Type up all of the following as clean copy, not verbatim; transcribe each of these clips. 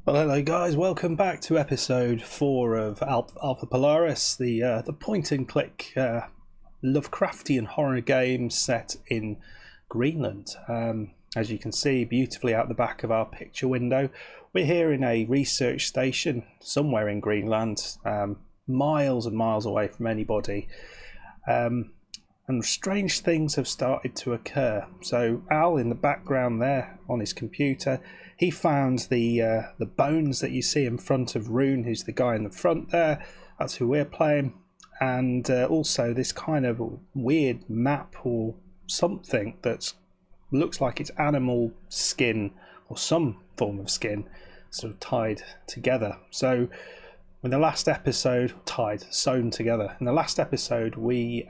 Well, hello guys, welcome back to episode 4 of Alpha Polaris, the point-and-click Lovecraftian horror game set in Greenland. As you can see beautifully out the back of our picture window, we're here in a research station somewhere in Greenland, miles and miles away from anybody. And strange things have started to occur. So Al in the background there on his computer, he found the bones that you see in front of Rune, who's the guy in the front there. That's who we're playing. And also this kind of weird map or something that looks like it's animal skin or some form of skin sort of tied together. So in the last episode, sewn together. In the last episode, we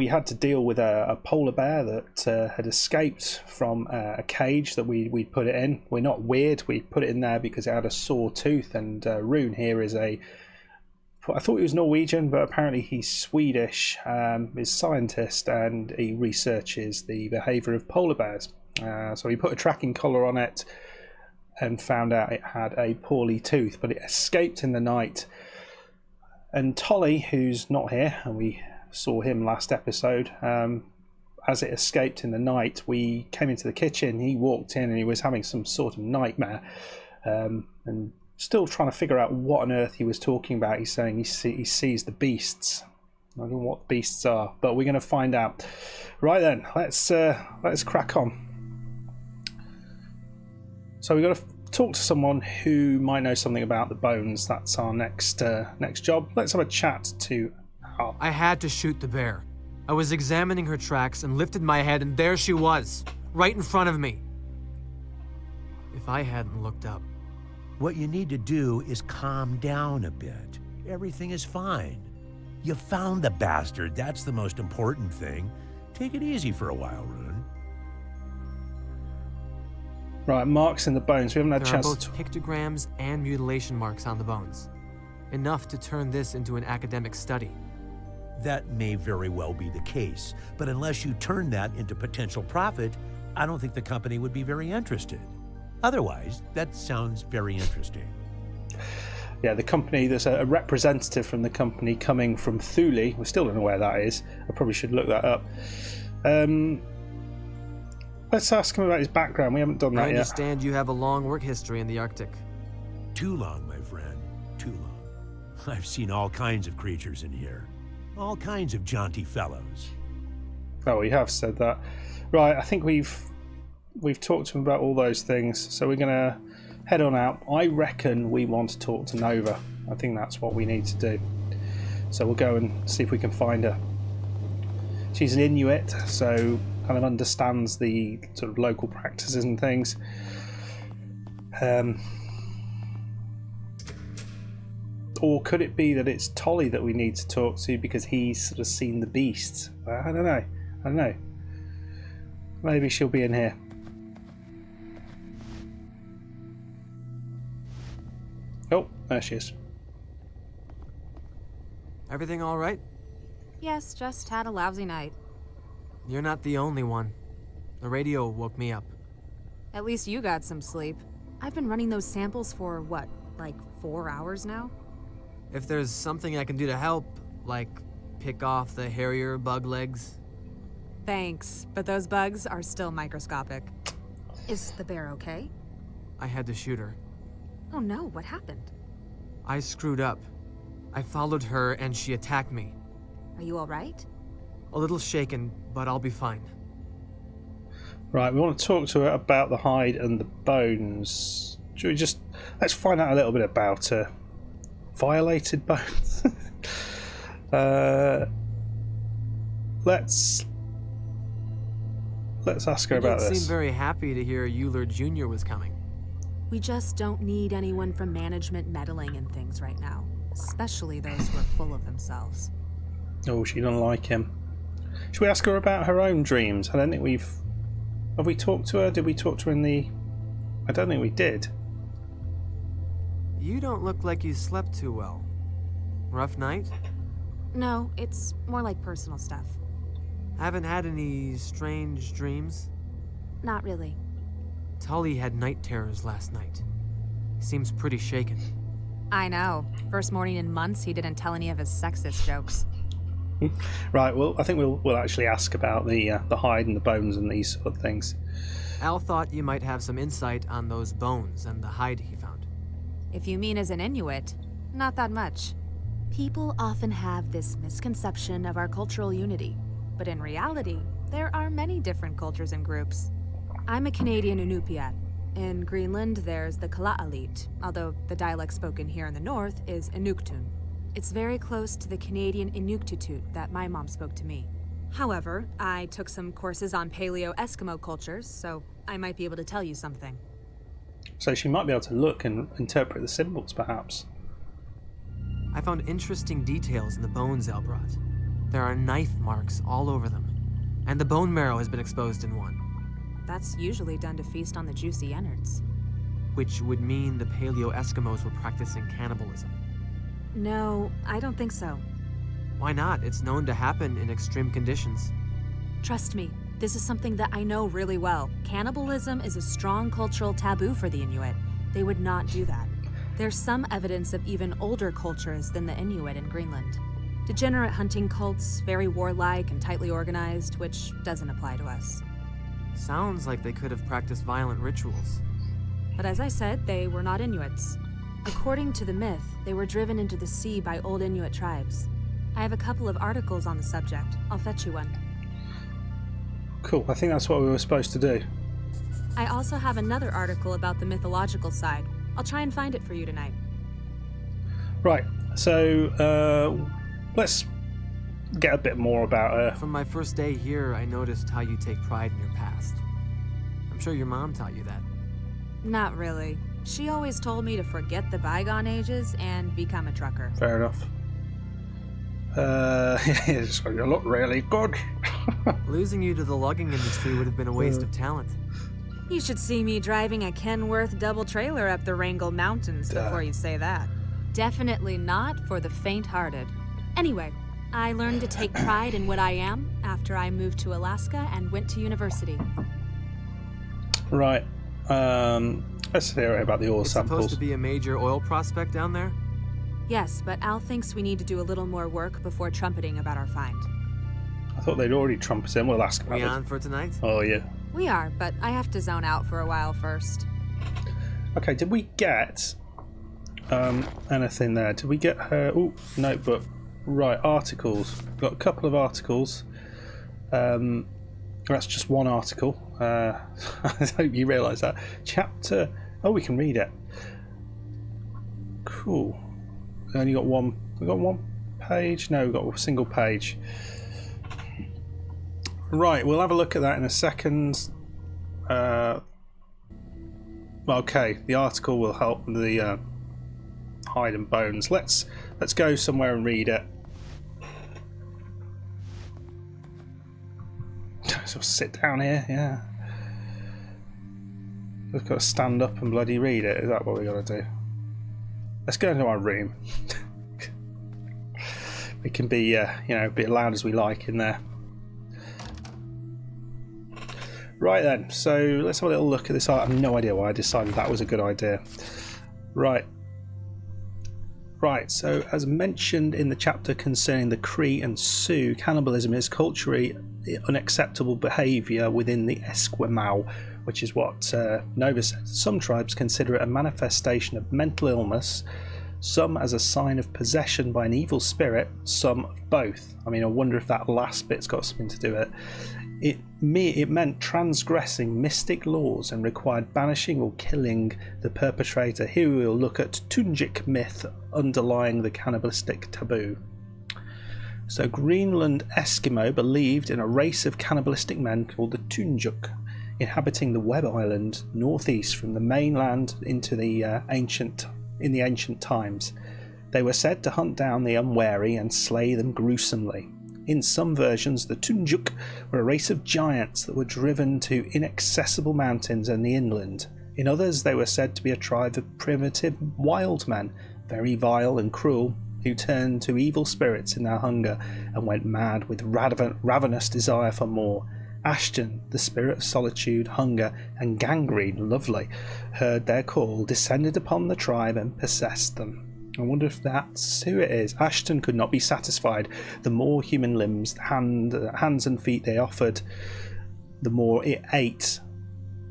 had to deal with a polar bear that had escaped from a cage that we'd put it in. We're not weird, we put it in there because it had a sore tooth, and Rune here is I thought he was Norwegian, but apparently he's Swedish, is a scientist, and he researches the behaviour of polar bears. So he put a tracking collar on it and found out it had a poorly tooth, but it escaped in the night. And Tolly, who's not here, and we saw him last episode, as it escaped in the night, we came into the kitchen, he walked in and he was having some sort of nightmare, and still trying to figure out what on earth he was talking about. He's saying he sees the beasts. I don't know what the beasts are, but we're going to find out. Right then, let's crack on. So we've got to talk to someone who might know something about the bones. That's our next job. Let's have a chat to Al. I had to shoot the bear. I was examining her tracks and lifted my head, and there she was, right in front of me. If I hadn't looked up. What you need to do is calm down a bit. Everything is fine. You found the bastard, that's the most important thing. Take it easy for a while, Rune. Right, marks in the bones. We haven't had a There are chance both pictograms and mutilation marks on the bones. Enough to turn this into an academic study. That may very well be the case, but unless you turn that into potential profit, I don't think the company would be very interested. Otherwise, that sounds very interesting. Yeah, the company, there's a representative from the company coming from Thule. We still don't know where that is. I probably should look that up. Let's ask him about his background. We haven't done that I yet. understand you have a long work history in the Arctic. Too long, my friend, too long. I've seen all kinds of creatures in here. All kinds of jaunty fellows. Oh, we have said that. Right, I think we've talked to him about all those things, so we're going to head on out. I reckon we want to talk to Nova. I think that's what we need to do. So we'll go and see if we can find her. She's an Inuit, so kind of understands the sort of local practices and things. Or could it be that it's Tolly that we need to talk to because he's sort of seen the beasts? I don't know. Maybe she'll be in here. Oh, there she is. Everything all right? Yes, just had a lousy night. You're not the only one. The radio woke me up. At least you got some sleep. I've been running those samples for, what, like 4 hours now? If there's something I can do to help, like pick off the hairier bug legs. Thanks, but those bugs are still microscopic. Is the bear okay? I had to shoot her. Oh no, what happened? I screwed up. I followed her and she attacked me. Are you alright? A little shaken, but I'll be fine. Right, we want to talk to her about the hide and the bones. Should we let's find out a little bit about her. Violated bones. Let's ask her about You this. seem very happy to hear Euler Jr. was coming. We just don't need anyone from management meddling in things right now. Especially those who are full of themselves. Oh, she doesn't like him. Should we ask her about her own dreams? I don't think have we talked to her? Did we talk to her in the... I don't think we did. You don't look like you slept too well. Rough night? No, it's more like personal stuff. Haven't had any strange dreams? Not really. Tully had night terrors last night. He seems pretty shaken. I know. First morning in months, he didn't tell any of his sexist jokes. Right, well, I think we'll actually ask about the hide and the bones and these sort of things. Al thought you might have some insight on those bones and the hide he found. If you mean as an Inuit, not that much. People often have this misconception of our cultural unity, but in reality, there are many different cultures and groups. I'm a Canadian Inupiat. In Greenland, there's the Kalaallit, although the dialect spoken here in the north is Inuktun. It's very close to the Canadian Inuktitut that my mom spoke to me. However, I took some courses on Paleo-Eskimo cultures, so I might be able to tell you something. So she might be able to look and interpret the symbols, perhaps. I found interesting details in the bones Al brought. There are knife marks all over them, and the bone marrow has been exposed in one. That's usually done to feast on the juicy innards. Which would mean the Paleo-Eskimos were practicing cannibalism. No, I don't think so. Why not? It's known to happen in extreme conditions. Trust me, this is something that I know really well. Cannibalism is a strong cultural taboo for the Inuit. They would not do that. There's some evidence of even older cultures than the Inuit in Greenland. Degenerate hunting cults, very warlike and tightly organized, which doesn't apply to us. Sounds like they could have practiced violent rituals. But as I said, they were not Inuits. According to the myth, they were driven into the sea by old Inuit tribes. I have a couple of articles on the subject. I'll fetch you one. Cool, I think that's what we were supposed to do. I also have another article about the mythological side. I'll try and find it for you tonight. Right, so let's get a bit more about her. From my first day here, I noticed how you take pride in your past. I'm sure your mom taught you that. Not really. She always told me to forget the bygone ages and become a trucker. Fair enough. You look really good. Losing you to the logging industry would have been a waste of talent. You should see me driving a Kenworth double trailer up the Wrangell Mountains before you say that. Definitely not for the faint-hearted. Anyway, I learned to take pride in what I am after I moved to Alaska and went to university. Right. Let's hear about the oil It's samples. supposed to be a major oil prospect down there? Yes, but Al thinks we need to do a little more work before trumpeting about our find. I thought they'd already trumped in. We'll ask about We it. on for tonight? Oh, yeah. We are, but I have to zone out for a while first. Okay, did we get anything there? Did we get her... Oh, notebook. Right, articles. We've got a couple of articles. That's just one article. I hope you realise that. Chapter... Oh, we can read it. Cool. We only got one... We got one page? No, we've got a single page. Right, we'll have a look at that in a second. Okay, the article will help the hide and bones. Let's go somewhere and read it. So sit down here, yeah. We've got to stand up and bloody read it. Is that what we got to do? Let's go into our room. We can be, be as loud as we like in there. Right then, so let's have a little look at this. I have no idea why I decided that was a good idea. Right, so as mentioned in the chapter concerning the Cree and Sioux, cannibalism is culturally unacceptable behaviour within the Esquimau, which is what Nova said. Some tribes consider it a manifestation of mental illness, some as a sign of possession by an evil spirit, some of both. I mean, I wonder if that last bit's got something to do with it. It meant transgressing mystic laws and required banishing or killing the perpetrator. Here we will look at Tunjik myth underlying the cannibalistic taboo. So Greenland Eskimo believed in a race of cannibalistic men called the Tunjuk, inhabiting the Webb Island northeast from the mainland into the ancient times. They were said to hunt down the unwary and slay them gruesomely. In some versions, the Tunjuk were a race of giants that were driven to inaccessible mountains and the inland. In others, they were said to be a tribe of primitive wild men, very vile and cruel, who turned to evil spirits in their hunger and went mad with ravenous desire for more. Ashton, the spirit of solitude, hunger, and gangrene, lovely, heard their call, descended upon the tribe, and possessed them. I wonder if that's who it is. Ashton could not be satisfied. The more human limbs, hands and feet they offered, the more it ate,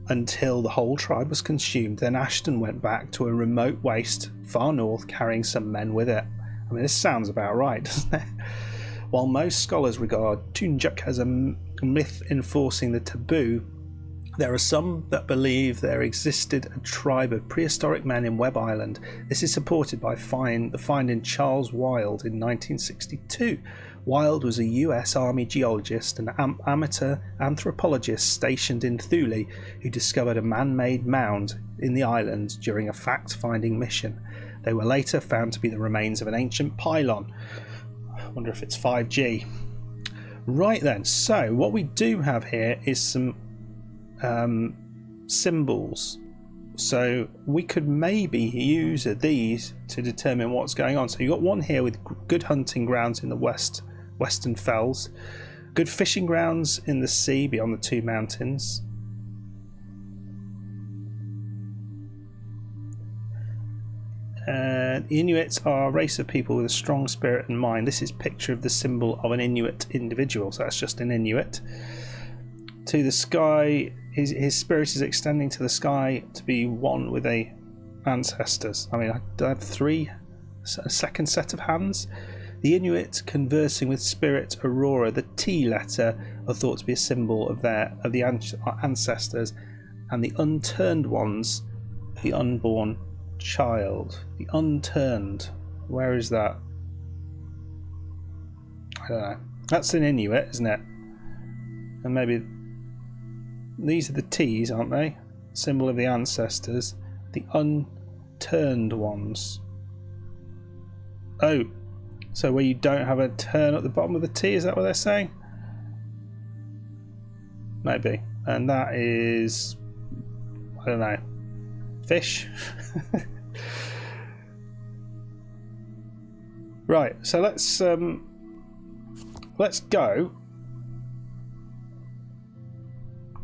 until the whole tribe was consumed. Then Ashton went back to a remote waste far north, carrying some men with it. I mean, this sounds about right, doesn't it? While most scholars regard Tunjuk as a myth enforcing the taboo, there are some that believe there existed a tribe of prehistoric men in Webb Island. This is supported by the find in Charles Wild in 1962. Wild was a US Army geologist and amateur anthropologist stationed in Thule who discovered a man-made mound in the island during a fact-finding mission. They were later found to be the remains of an ancient pylon. I wonder if it's 5G. Right then, so what we do have here is some symbols. So we could maybe use these to determine what's going on. So you've got one here with good hunting grounds in the western fells, good fishing grounds in the sea beyond the two mountains. Inuits are a race of people with a strong spirit and mind. This is a picture of the symbol of an Inuit individual, so that's just an Inuit. To the sky, his spirit is extending to the sky to be one with the ancestors. I mean, I have a second set of hands. The Inuit conversing with spirit Aurora. The T letter are thought to be a symbol of the ancestors, and the unturned ones, the unborn child. The unturned, where is that? I don't know. That's an Inuit, isn't it? And maybe these are the T's, aren't they? Symbol of the ancestors. The unturned ones. Oh, so where you don't have a turn at the bottom of the T, is that what they're saying? Maybe. And that is, I don't know, fish? Right, so let's go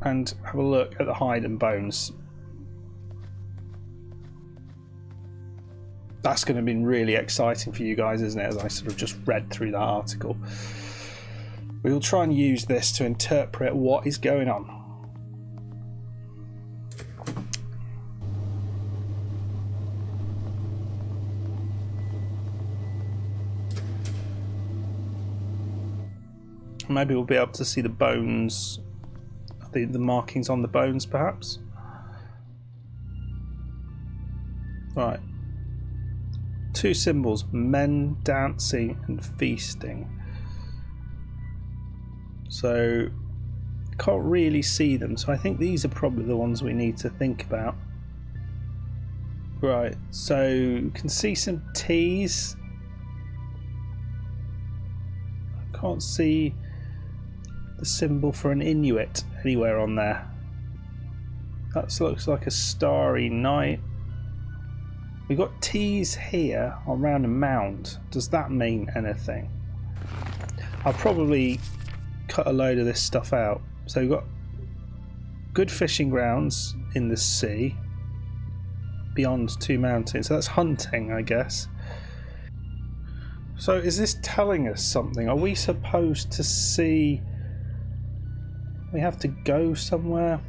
and have a look at the Highland Bones. That's going to be really exciting for you guys, isn't it, as I sort of just read through that article. We'll try and use this to interpret what is going on. Maybe we'll be able to see the bones, the markings on the bones, perhaps. Right. Two symbols, men dancing and feasting. So, can't really see them, so I think these are probably the ones we need to think about. Right, so you can see some T's. I can't see the symbol for an Inuit anywhere on there. That looks like a starry night. We've got T's here around a mound. Does that mean anything? I'll probably cut a load of this stuff out. So we've got good fishing grounds in the sea beyond two mountains. So that's hunting, I guess. So is this telling us something? Are we supposed to see... We have to go somewhere?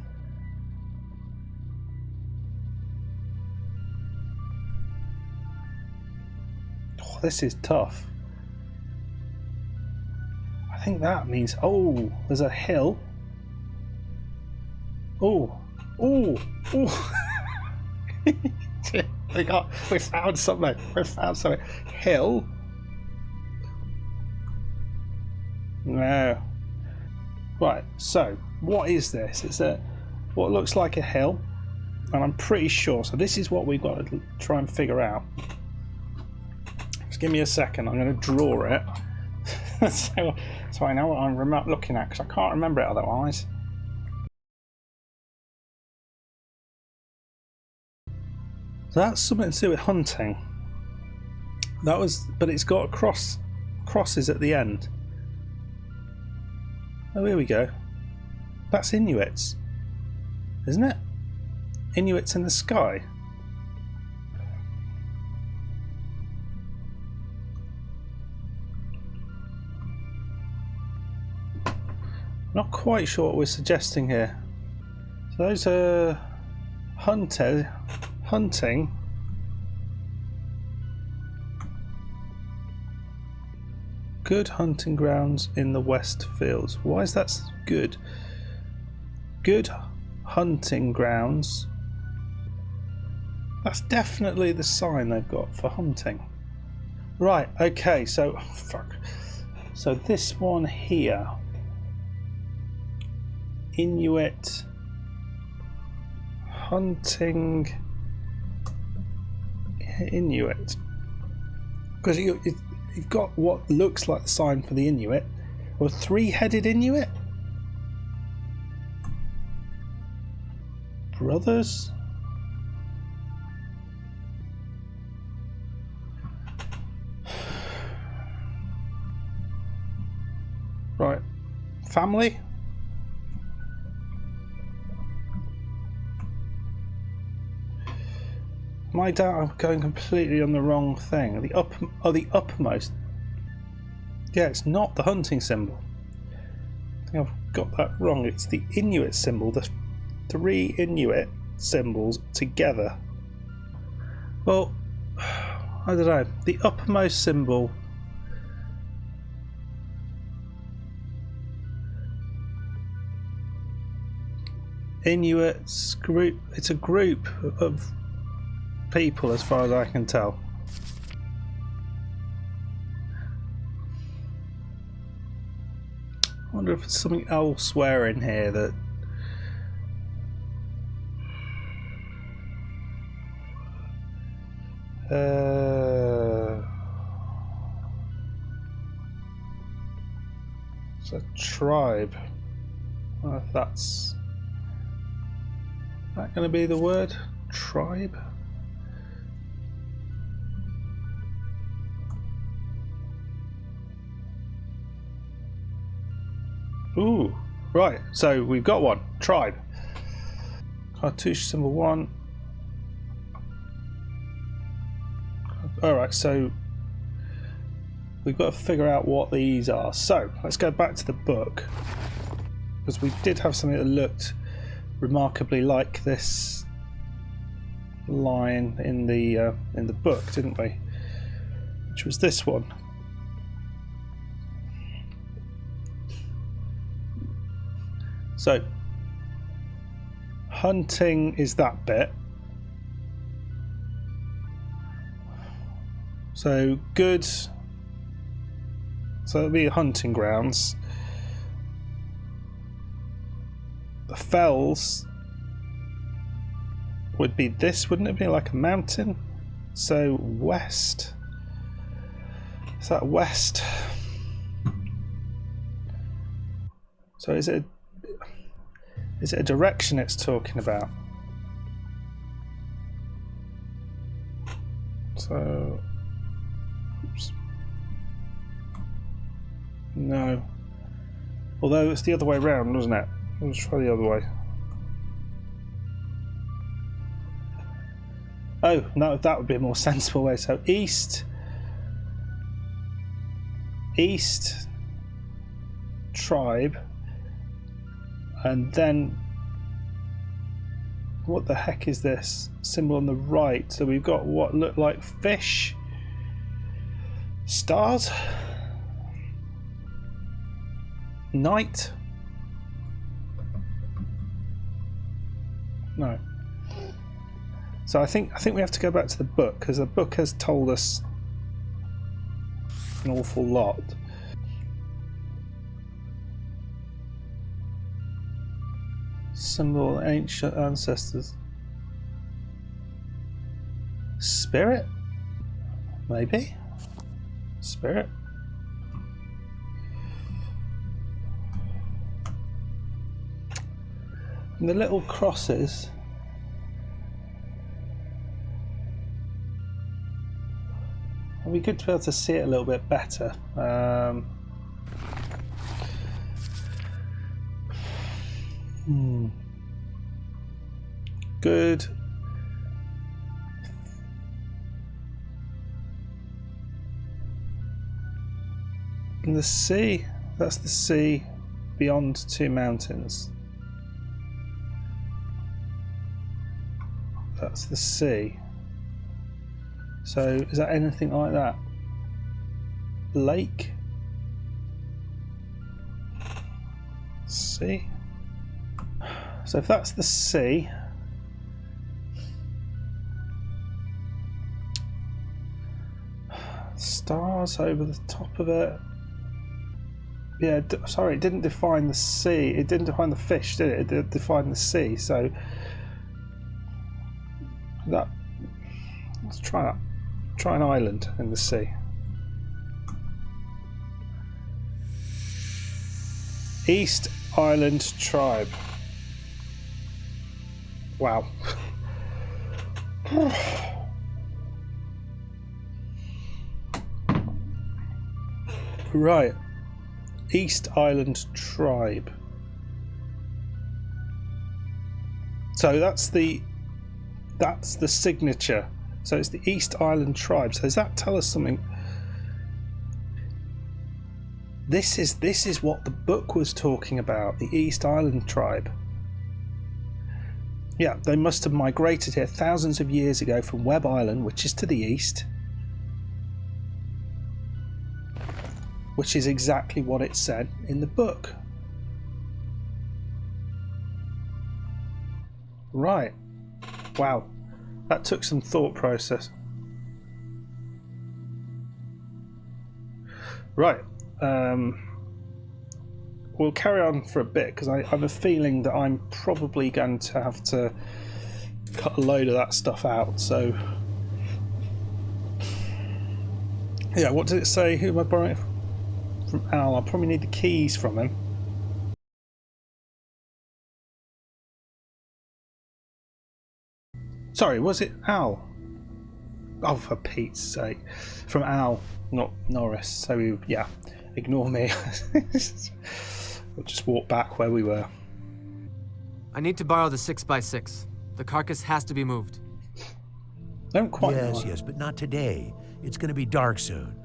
Oh, this is tough. I think that means... Oh, there's a hill. Oh, oh, oh. We found something. We found something. Hill. No. Right, so what is this? It's what looks like a hill, and I'm pretty sure. So this is what we've got to try and figure out. Just give me a second. I'm going to draw it, so I know what I'm looking at, because I can't remember it otherwise. So that's something to do with hunting. That was, but it's got crosses at the end. Oh, here we go. That's Inuits, isn't it? Inuits in the sky. Not quite sure what we're suggesting here. So those are hunting. Good hunting grounds in the West Fields. Why is that good? Good hunting grounds. That's definitely the sign they've got for hunting. Right, okay, so fuck. So this one here. Inuit hunting Inuit. Because you've got what looks like the sign for the Inuit, or three-headed Inuit. Brothers. Right. Family. My doubt I'm going completely on the wrong thing. The uppermost. Yeah, it's not the hunting symbol. I think I've got that wrong. It's the Inuit symbol. The three Inuit symbols together. Well, I don't know. The uppermost symbol. Inuits group. It's a group of people, as far as I can tell. I wonder if there's something elsewhere in here that. It's a tribe. I don't know if that's. Is that going to be the word? Tribe? Ooh, right, so we've got one. Tribe. Cartouche symbol 1. Alright, so we've got to figure out what these are. So, let's go back to the book. Because we did have something that looked remarkably like this line in the book, didn't we? Which was this one. So, hunting is that bit. So, good. So, it'll be hunting grounds. The fells would be this, wouldn't it be? Like a mountain? So, west. Is that west? So, is it a direction it's talking about? So, oops. No. Although it's the other way around, wasn't it? Let's try the other way. Oh, no, that would be a more sensible way. So east, tribe, and then what the heck is this symbol on the right? So we've got what look like fish, stars, night. No. So I think we have to go back to the book, because the book has told us an awful lot. Symbol ancient ancestors. Spirit? Maybe? Spirit? And the little crosses. It'd be good to be able to see it a little bit better. Good. And the sea, that's the sea beyond two mountains. That's the sea. So is that anything like that? Lake? Sea? So if that's the sea, stars over the top of it. Yeah, sorry, it didn't define the sea. It didn't define the fish, did it? It did define the sea. So that, let's try that. Try an island in the sea. East Island Tribe. Wow. Right. East Island Tribe. So that's the signature. So it's the East Island Tribe. So does that tell us something? This is what the book was talking about, the East Island Tribe. Yeah, they must have migrated here thousands of years ago from Webb Island, which is to the east. Which is exactly what it said in the book. Right. Wow. That took some thought process. Right. We'll carry on for a bit because I have a feeling that I'm probably going to have to cut a load of that stuff out. So, yeah, what did it say? Who am I borrowing from? Al. I'll probably need the keys from him. Sorry, was it Al? Oh, for Pete's sake. From Al, not Norris. So, yeah, ignore me. We'll just walk back where we were. I need to borrow the 6x6. The carcass has to be moved. Don't quite know. Yes, but not today. It's going to be dark soon.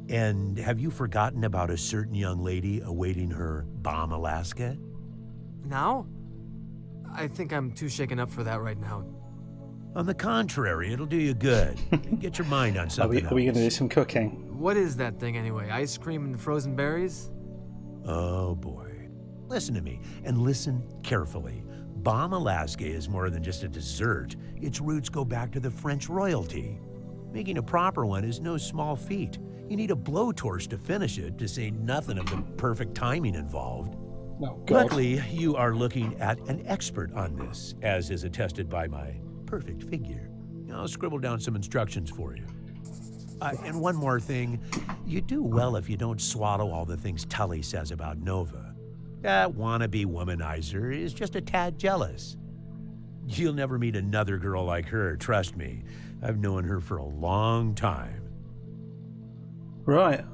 And have you forgotten about a certain young lady awaiting her bomb Alaska? Now? I think I'm too shaken up for that right now. On the contrary, it'll do you good. Get your mind on something Are we going to do some cooking? What is that thing anyway? Ice cream and frozen berries? Oh boy. Listen to me, and listen carefully. Bomb Alaska is more than just a dessert. Its roots go back to the French royalty. Making a proper one is no small feat. You need a blowtorch to finish it, to say nothing of the perfect timing involved. Oh, God. Luckily, you are looking at an expert on this, as is attested by my perfect figure. I'll scribble down some instructions for you. And one more thing, you do well if you don't swallow all the things Tully says about Nova. That wannabe womanizer is just a tad jealous. You'll never meet another girl like her, trust me. I've known her for a long time. Right.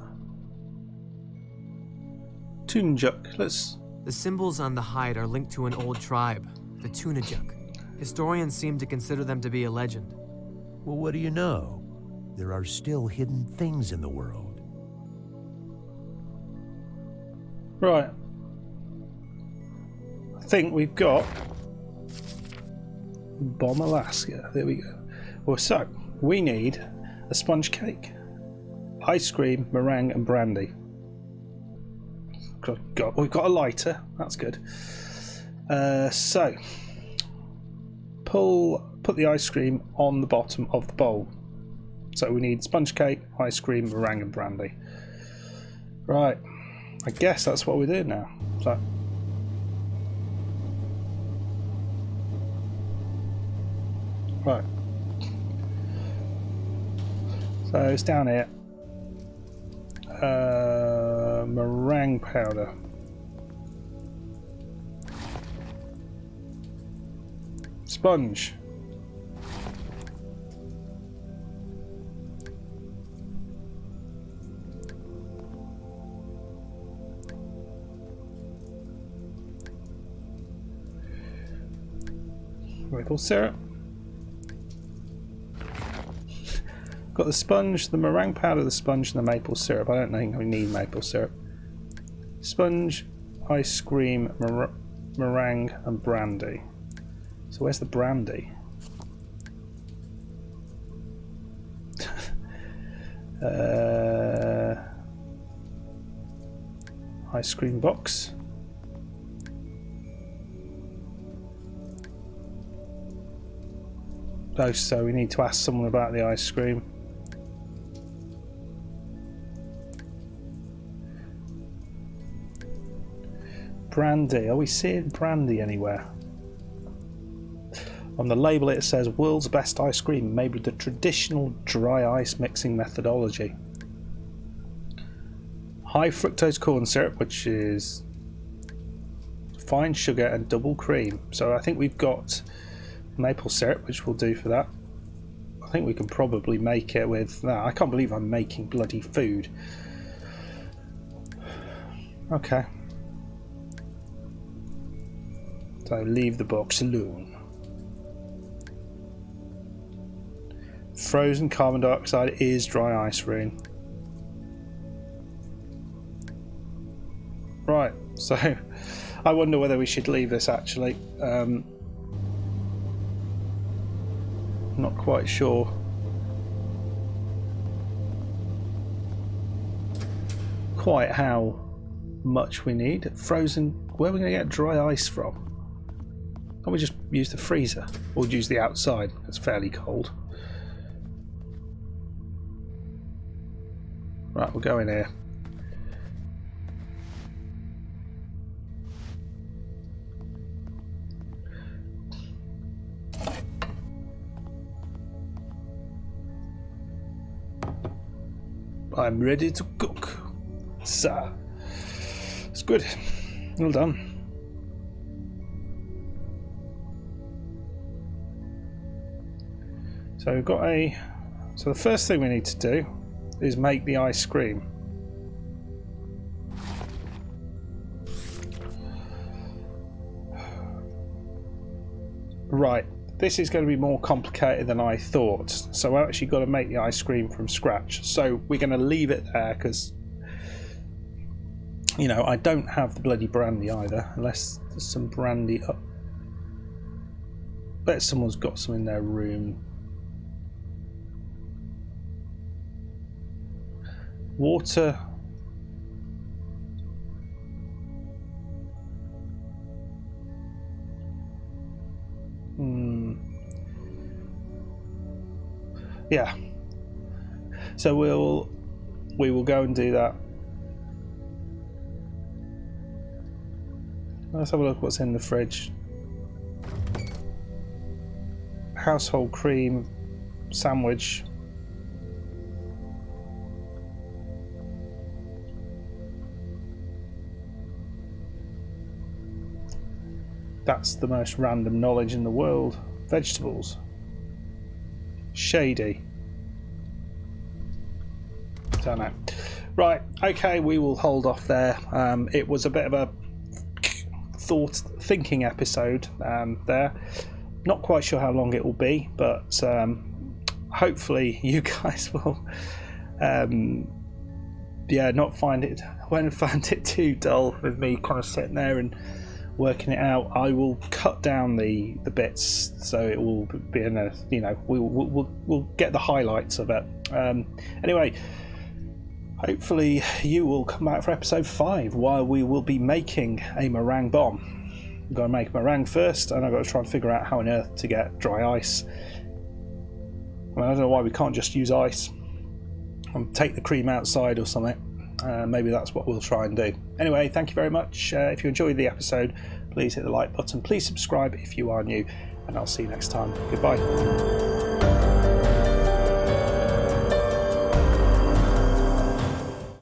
Tunjuk, let's... The symbols on the hide are linked to an old tribe, the Tunajuk. Historians seem to consider them to be a legend. Well, what do you know? There are still hidden things in the world. Right. I think we've got Bomb Alaska. There we go. Well, so we need a sponge cake, ice cream, meringue, and brandy. We've got a lighter. That's good. So put the ice cream on the bottom of the bowl. So we need sponge cake, ice cream, meringue, and brandy. Right. I guess that's what we're doing now. So. Right. So it's down here. Meringue powder. Sponge. maple syrup. Got the sponge, the meringue powder, the sponge, and the maple syrup. I don't think we need maple syrup. Sponge, ice cream, meringue, and brandy. So where's the brandy? Ice cream box. Oh, so we need to ask someone about the ice cream. Brandy. Are we seeing brandy anywhere? On the label it says world's best ice cream made with the traditional dry ice mixing methodology. High fructose corn syrup, which is fine sugar and double cream. So I think we've got maple syrup, which will do for that. I think we can probably make it with that. I can't believe I'm making bloody food. Okay. So leave the box alone. Frozen carbon dioxide is dry ice, Rune. Right, so I wonder whether we should leave this actually. Not quite sure. Quite how much we need. Frozen, where are we going to get dry ice from? Can't we just use the freezer? Or use the outside? It's fairly cold. Right, we'll go in here. I'm ready to cook. So, it's good. Well done. So we've got a. So the first thing we need to do is make the ice cream. Right, this is going to be more complicated than I thought. So I've actually got to make the ice cream from scratch. So we're going to leave it there because, you know, I don't have the bloody brandy either, unless there's some brandy up. Bet someone's got some in their room. Water. Yeah. So we will go and do that. Let's have a look what's in the fridge. Household cream, sandwich. That's the most random knowledge in the world. Vegetables. Shady. Don't know. Right, okay, we will hold off there. It was a bit of a thinking episode there. Not quite sure how long it will be, but hopefully you guys will won't find it too dull with me kind of sitting there and working it out. I will cut down the bits so it will be in a, you know, we'll get the highlights of it. Anyway, hopefully you will come back for episode 5 while we will be making a meringue bomb. I've got to make meringue first, and I've got to try and figure out how on earth to get dry ice. I don't know why we can't just use ice and take the cream outside or something. Maybe that's what we'll try and do. Anyway, thank you very much. If you enjoyed the episode, please hit the like button. Please subscribe if you are new, and I'll see you next time. Goodbye.